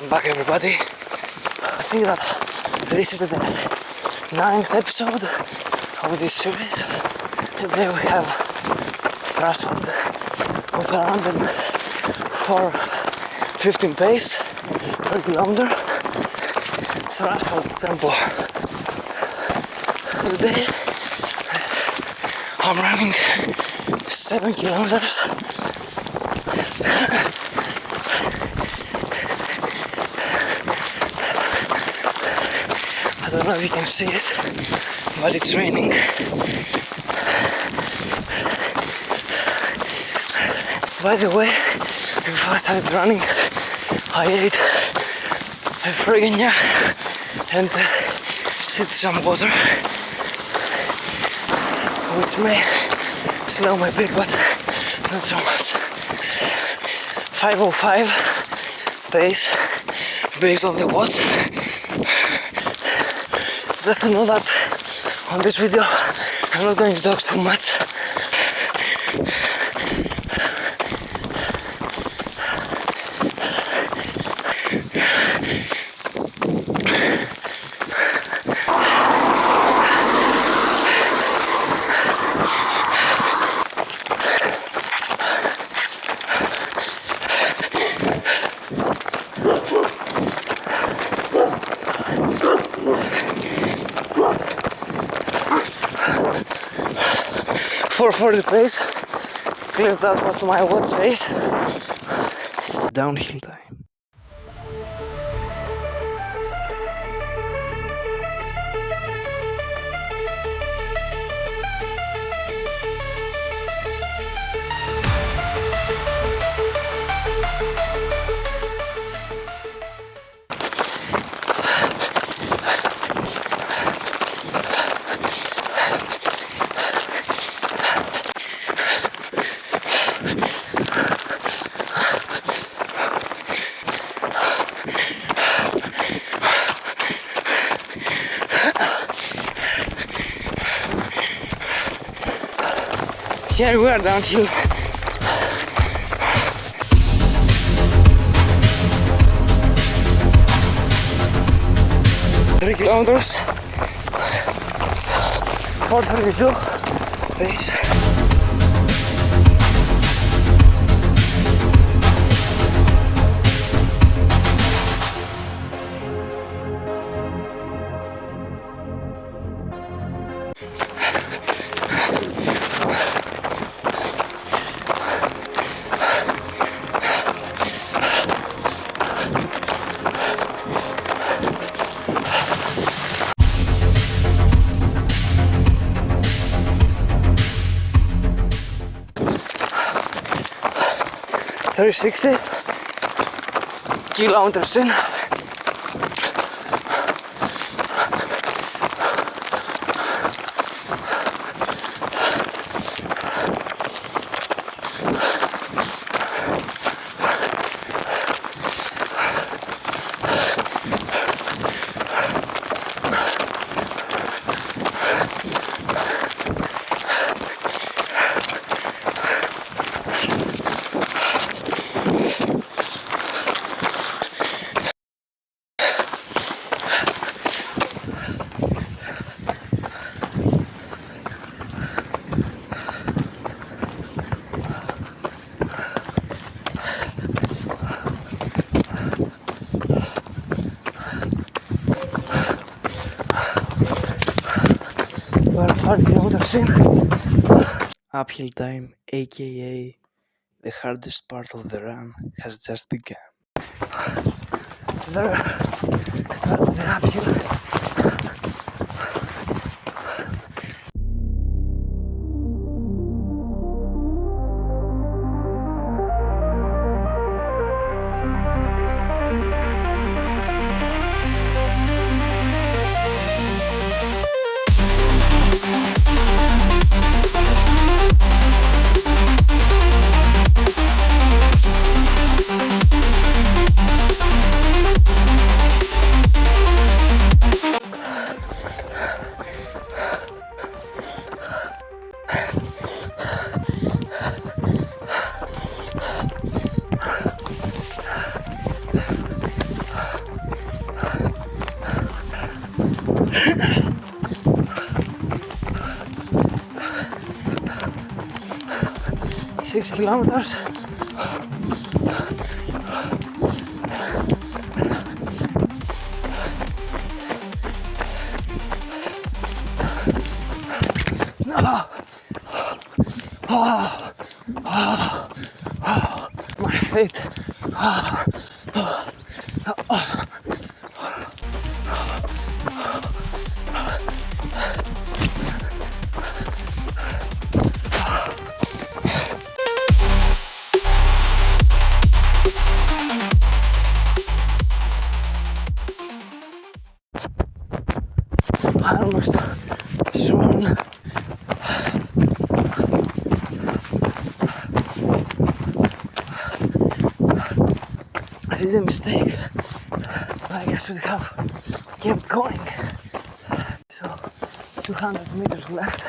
Welcome back, everybody. I think that this is the 9th episode of this series. Today we have threshold with around 4:15 pace per kilometer. Threshold tempo. Today I'm running 7 kilometers. I don't know if you can see it, but it's raining. By the way, before I started running, I ate a friggin' and sipped some water, which may slow my beat, but not so much. 5:05 pace based on the watch. Just to know that on this video I'm not going to talk too much. For the pace, at least that's what my watch says. Downhill time. Here we are downhill. Three kilometers, 4:32 pace. Three 60 kilometers in. We're 5 kilometers in. Uphill time, aka the hardest part of the run, has just begun. There starts the uphill. 6 kilometers. No. My feet. I almost swung. I did a mistake. Like I should have kept going. So 200 meters left.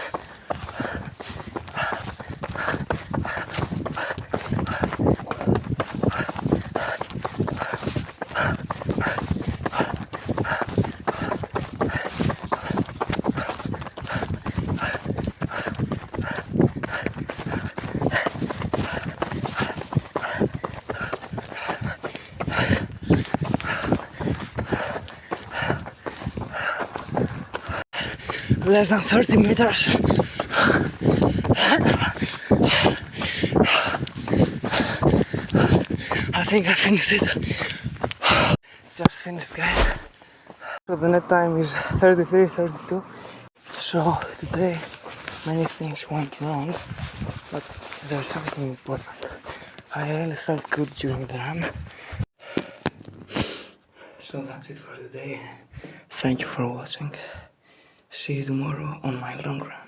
Less than 30 meters. I think I finished it. Just finished, guys. So the net time is 33:32. So today many things went wrong, but there's something important. I really felt good during the run. So that's it for today. Thank you for watching. See you tomorrow on my long run.